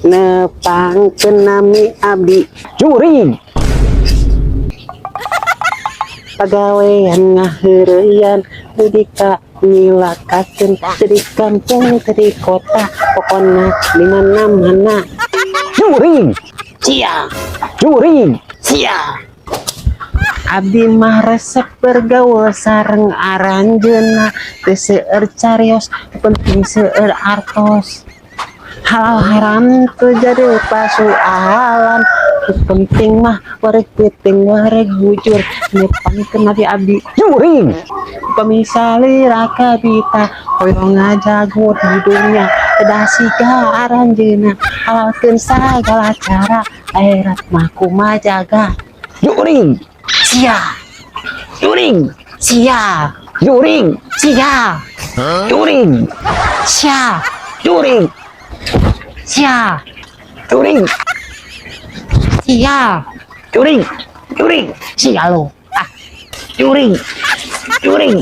nepangkeun nami abdi Jurig. pagawean ngaheureuyan dika nyilakakeun di kampung di kota pokona di mana-mana Jurig. cia Jurig. cia abdi mah resep bergaul sareng aranjeunna teu seueur carios penting seueur artos halal haram teu jadi pasualan penting mah wareg penting wareg bujur nepangkeun nati abdi Jurig. pemisali raka bita hoyong ngajago di dunia dasi ka aranjeunna halalkeun sagala cara akhirat mah kumaha jaga Jurig. sia Jurig. sia Jurig. sia Jurig. sia Jurig. sia Jurig. sia Jurig. Jurig. sia lo Jurig. Jurig.